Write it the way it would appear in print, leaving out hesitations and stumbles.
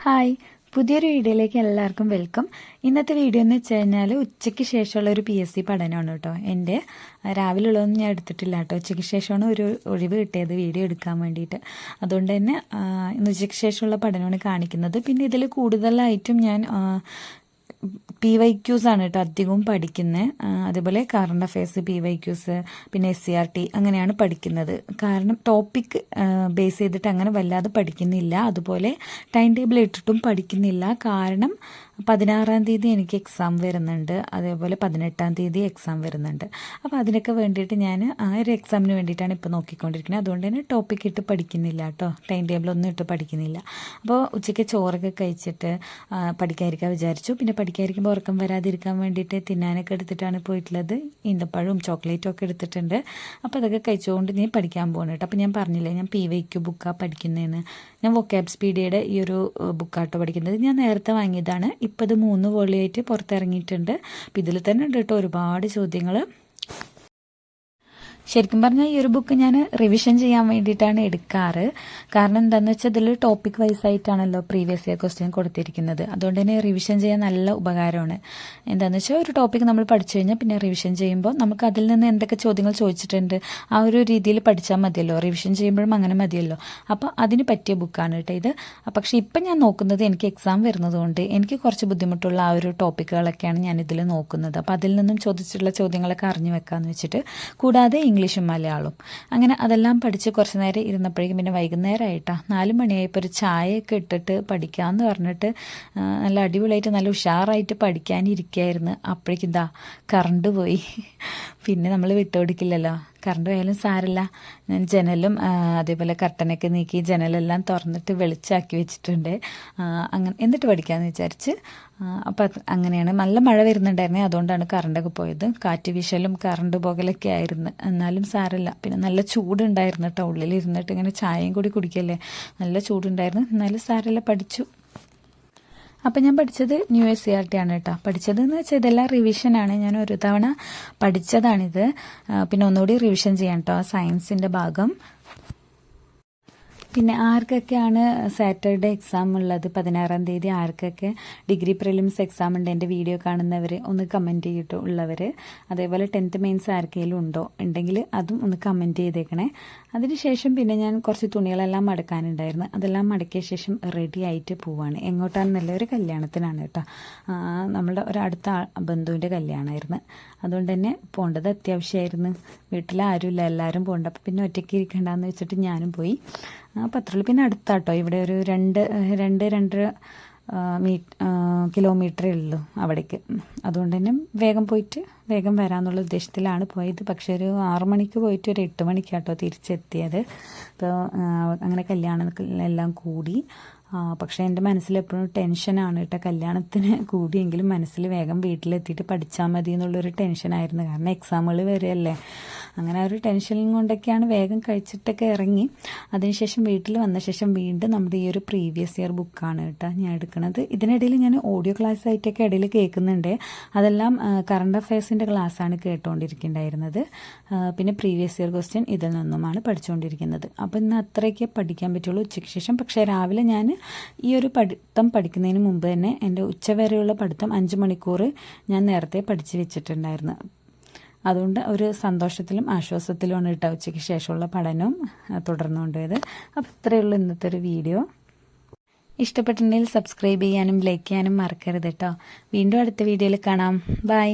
Hi, പുതിയൊരു വീഡിയോയിലേക്ക് എല്ലാവർക്കും വെൽക്കം. ഇന്നത്തെ വീഡിയോ എന്ന് വെച്ച് കഴിഞ്ഞാൽ ഉച്ചയ്ക്ക് ശേഷമുള്ള ഒരു PSC പഠനമാണ് കേട്ടോ. എൻ്റെ രാവിലെയുള്ളതൊന്നും ഞാൻ എടുത്തിട്ടില്ല കേട്ടോ. ഉച്ചയ്ക്ക് ശേഷമാണ് ഒരു ഒഴിവ് കിട്ടിയത് വീഡിയോ എടുക്കാൻ വേണ്ടിയിട്ട്. അതുകൊണ്ട് തന്നെ ഇന്ന് ഉച്ചയ്ക്ക് ശേഷമുള്ള പഠനമാണ് കാണിക്കുന്നത്. പിന്നെ ഇതിൽ കൂടുതലായിട്ടും ഞാൻ PYQs ആണ് കേട്ടോ അധികവും പഠിക്കുന്നത്. അതേപോലെ കറണ്ട് അഫയേഴ്സ്, PYQs, പിന്നെ SCRT അങ്ങനെയാണ് പഠിക്കുന്നത്. കാരണം ടോപ്പിക് ബേസ് ചെയ്തിട്ട് അങ്ങനെ വല്ലാതെ പഠിക്കുന്നില്ല. അതുപോലെ ടൈം ടേബിൾ ഇട്ടിട്ടും പഠിക്കുന്നില്ല. കാരണം 16-ാം തീയതി എനിക്ക് എക്സാം വരുന്നുണ്ട്, അതേപോലെ 18-ാം തീയതി എക്സാം വരുന്നുണ്ട്. അപ്പോൾ അതിനൊക്കെ വേണ്ടിയിട്ട് ഞാൻ ആ ഒരു എക്സാമിന് വേണ്ടിയിട്ടാണ് ഇപ്പോൾ നോക്കിക്കൊണ്ടിരിക്കുന്നത്. അതുകൊണ്ട് തന്നെ ടോപ്പിക് ഇട്ട് പഠിക്കുന്നില്ല കേട്ടോ, ടൈം ടേബിളൊന്നും ഇട്ട് പഠിക്കുന്നില്ല. അപ്പോൾ ഉച്ചയ്ക്ക് ചോറൊക്കെ കഴിച്ചിട്ട് പഠിക്കാതിരിക്കാൻ വിചാരിച്ചു. പിന്നെ പഠിക്കാതിരിക്കുമ്പോൾ ഉറക്കം വരാതിരിക്കാൻ വേണ്ടിയിട്ട് തിന്നാനൊക്കെ എടുത്തിട്ടാണ് പോയിട്ടുള്ളത്. ഈന്തപ്പഴവും ചോക്ലേറ്റും ഒക്കെ എടുത്തിട്ടുണ്ട്. അപ്പോൾ അതൊക്കെ കഴിച്ചുകൊണ്ട് നീ പഠിക്കാൻ പോകണം കേട്ടോ. അപ്പോൾ ഞാൻ പറഞ്ഞില്ലേ, ഞാൻ PYQ ബുക്കാണ് പഠിക്കുന്നതെന്ന്. ഞാൻ വൊക്കാബ്സ്പീഡിയയുടെ ഈ ഒരു ബുക്കാട്ടോ പഠിക്കുന്നത്. ഞാൻ നേരത്തെ വാങ്ങിയതാണ്. ഇപ്പോൾ ഇത് 3 വോളിയായിട്ട് പുറത്തിറങ്ങിയിട്ടുണ്ട്. അപ്പം ഇതിൽ തന്നെ ഉണ്ട് കേട്ടോ ഒരുപാട് ചോദ്യങ്ങൾ. ശരിക്കും പറഞ്ഞാൽ ഈ ഒരു ബുക്ക് ഞാൻ റിവിഷൻ ചെയ്യാൻ വേണ്ടിയിട്ടാണ് എടുക്കാറ്. കാരണം എന്താണെന്ന് വെച്ചാൽ ഇതിൽ ടോപ്പിക് വൈസ് ആയിട്ടാണല്ലോ പ്രീവിയസ് ഇയർ ക്വസ്റ്റ്യൻ കൊടുത്തിരിക്കുന്നത്. അതുകൊണ്ട് തന്നെ റിവിഷൻ ചെയ്യാൻ നല്ല ഉപകാരമാണ്. എന്താണെന്ന് വെച്ചാൽ ഒരു ടോപ്പിക് നമ്മൾ പഠിച്ചു കഴിഞ്ഞാൽ പിന്നെ റിവിഷൻ ചെയ്യുമ്പോൾ നമുക്ക് അതിൽ നിന്ന് എന്തൊക്കെ ചോദ്യങ്ങൾ ചോദിച്ചിട്ടുണ്ട് ആ ഒരു രീതിയിൽ പഠിച്ചാൽ മതിയല്ലോ. റിവിഷൻ ചെയ്യുമ്പോഴും അങ്ങനെ മതിയല്ലോ. അപ്പോൾ അതിന് പറ്റിയ ബുക്കാണ് കേട്ടോ ഇത്. പക്ഷേ ഇപ്പം ഞാൻ നോക്കുന്നത് എനിക്ക് എക്സാം വരുന്നതുകൊണ്ട് എനിക്ക് കുറച്ച് ബുദ്ധിമുട്ടുള്ള ആ ഒരു ടോപ്പിക്കുകളൊക്കെയാണ് ഞാൻ ഇതിൽ നോക്കുന്നത്. അപ്പോൾ അതിൽ നിന്നും ചോദിച്ചിട്ടുള്ള ചോദ്യങ്ങളൊക്കെ അറിഞ്ഞു വെക്കാമെന്ന് വെച്ചിട്ട്, കൂടാതെ ഇംഗ്ലീഷും മലയാളവും അങ്ങനെ അതെല്ലാം പഠിച്ച് കുറച്ച് നേരം ഇരുന്നപ്പോഴേക്കും പിന്നെ വൈകുന്നേരമായിട്ടാ 4 മണിയായപ്പോൾ ഒരു ചായയൊക്കെ ഇട്ടിട്ട് പഠിക്കാമെന്ന് പറഞ്ഞിട്ട് നല്ല അടിപൊളിയായിട്ട് നല്ല ഉഷാറായിട്ട് പഠിക്കാനിരിക്കുകയായിരുന്നു. അപ്പോഴേക്കും ഇതാ കറണ്ട് പോയി. പിന്നെ നമ്മൾ വിട്ടുകൊടുക്കില്ലല്ലോ. കറണ്ട് പോയാലും സാരമില്ല. ഞാൻ ജനലും അതേപോലെ കർട്ടനൊക്കെ നീക്കി ജനലെല്ലാം തുറന്നിട്ട് വെളിച്ചാക്കി വെച്ചിട്ടുണ്ട്. അങ്ങനെ എന്നിട്ട് പഠിക്കാമെന്ന് വിചാരിച്ച്. അപ്പം അങ്ങനെയാണ്. നല്ല മഴ വരുന്നുണ്ടായിരുന്നേ, അതുകൊണ്ടാണ് കറണ്ടൊക്കെ പോയത്. കാറ്റ് വീശലും കറണ്ട് പോകലൊക്കെ ആയിരുന്നു. എന്നാലും സാരമില്ല. പിന്നെ നല്ല ചൂടുണ്ടായിരുന്നു കേട്ടോ. ഉള്ളിലിരുന്നിട്ട് ഇങ്ങനെ ചായയും കൂടി കുടിക്കല്ലേ, നല്ല ചൂടുണ്ടായിരുന്നു. എന്നാലും സാരമില്ല, പഠിച്ചു. അപ്പം ഞാൻ പഠിച്ചത് ന്യൂ SCRT ആണ് കേട്ടോ. പഠിച്ചതെന്ന് വെച്ചാൽ ഇതെല്ലാം റിവിഷനാണ്. ഞാൻ ഒരു തവണ പഠിച്ചതാണിത്. പിന്നെ ഒന്നുകൂടി റിവിഷൻ ചെയ്യാം കേട്ടോ സയൻസിൻ്റെ ഭാഗം. പിന്നെ ആർക്കൊക്കെയാണ് സാറ്റർഡേ എക്സാം ഉള്ളത് 16-ാം തീയതി, ആർക്കൊക്കെ ഡിഗ്രി പ്രിലിംസ് എക്സാം ഉണ്ട്, എൻ്റെ വീഡിയോ കാണുന്നവർ ഒന്ന് കമൻറ്റ് ചെയ്തിട്ട് ഉള്ളവർ. അതേപോലെ 10th മെയിൻസ് ആർക്കെങ്കിലും ഉണ്ടോ, ഉണ്ടെങ്കിൽ അതും ഒന്ന് കമൻറ്റ് ചെയ്തേക്കണേ. അതിനുശേഷം പിന്നെ ഞാൻ കുറച്ച് തുണികളെല്ലാം മടക്കാനുണ്ടായിരുന്നു. അതെല്ലാം മടക്കിയ ശേഷം റെഡി ആയിട്ട് പോവാണ്. എങ്ങോട്ടാണെന്നല്ല, ഒരു കല്യാണത്തിനാണ് കേട്ടോ. നമ്മളുടെ ഒരടുത്ത ബന്ധുവിൻ്റെ കല്യാണമായിരുന്നു. അതുകൊണ്ട് തന്നെ പോകേണ്ടത് അത്യാവശ്യമായിരുന്നു. വീട്ടിലാരുമില്ല, എല്ലാവരും പോകണ്ട. അപ്പം പിന്നെ ഒറ്റയ്ക്ക് ഇരിക്കണ്ടെന്ന് വെച്ചിട്ട് ഞാനും പോയി. പത്രത്തിൽ പിന്നെ അടുത്താട്ടോ, ഇവിടെ ഒരു 2-2.5 കിലോമീറ്ററേ ഉള്ളൂ അവിടേക്ക്. അതുകൊണ്ട് തന്നെ വേഗം പോയിട്ട് വേഗം വരാമെന്നുള്ള ഉദ്ദേശത്തിലാണ് പോയത്. പക്ഷേ ഒരു 6 മണിക്ക് പോയിട്ട് ഒരു 8 മണിക്കാട്ടോ തിരിച്ചെത്തിയത്. അപ്പോൾ അങ്ങനെ കല്യാണമെല്ലാം കൂടി. പക്ഷേ എൻ്റെ മനസ്സിലെപ്പോഴും ടെൻഷനാണ് കേട്ടോ. കല്യാണത്തിന് കൂടിയെങ്കിലും മനസ്സിൽ വേഗം വീട്ടിലെത്തിയിട്ട് പഠിച്ചാൽ മതി എന്നുള്ളൊരു ടെൻഷനായിരുന്നു. കാരണം എക്സാമുകൾ വരികയല്ലേ. അങ്ങനെ ഒരു ടെൻഷനും കൊണ്ടൊക്കെയാണ് വേഗം കഴിച്ചിട്ടൊക്കെ ഇറങ്ങി. അതിനുശേഷം വീട്ടിൽ വന്ന ശേഷം വീണ്ടും നമ്മുടെ ഈ ഒരു പ്രീവിയസ് ഇയർ ബുക്കാണ് കേട്ടോ ഞാൻ എടുക്കുന്നത്. ഇതിനിടയിൽ ഞാൻ ഓഡിയോ ക്ലാസ് ആയിട്ടൊക്കെ ഇടയിൽ കേൾക്കുന്നുണ്ട്. അതെല്ലാം കറണ്ട് അഫയേഴ്സിൻ്റെ ക്ലാസ്സാണ് കേട്ടുകൊണ്ടിരിക്കുന്നുണ്ടായിരുന്നത്. പിന്നെ പ്രീവിയസ് ഇയർ ക്വസ്റ്റ്യൻ ഇതിൽ നിന്നുമാണ് പഠിച്ചുകൊണ്ടിരിക്കുന്നത്. അപ്പോൾ ഇന്ന് അത്രയൊക്കെ പഠിക്കാൻ പറ്റുള്ളൂ ഉച്ചയ്ക്ക് ശേഷം. പക്ഷേ രാവിലെ ഞാൻ ഈ ഒരു പഠിത്തം പഠിക്കുന്നതിന് മുമ്പ് തന്നെ എൻ്റെ ഉച്ചവരെയുള്ള പഠിത്തം 5 മണിക്കൂർ ഞാൻ നേരത്തെ പഠിച്ചു വെച്ചിട്ടുണ്ടായിരുന്നു. അതുകൊണ്ട് ഒരു സന്തോഷത്തിലും ആശ്വാസത്തിലുമാണ് കേട്ടോ ഉച്ചയ്ക്ക് ശേഷമുള്ള പഠനവും തുടർന്നുകൊണ്ടുപോയത്. അപ്പോൾ ഇത്രയേ ഉള്ളൂ ഇന്നത്തെ ഒരു വീഡിയോ. ഇഷ്ടപ്പെട്ടിട്ടുണ്ടെങ്കിൽ സബ്സ്ക്രൈബ് ചെയ്യാനും ലൈക്ക് ചെയ്യാനും മറക്കരുത് കേട്ടോ. വീണ്ടും അടുത്ത വീഡിയോയിൽ കാണാം. ബൈ.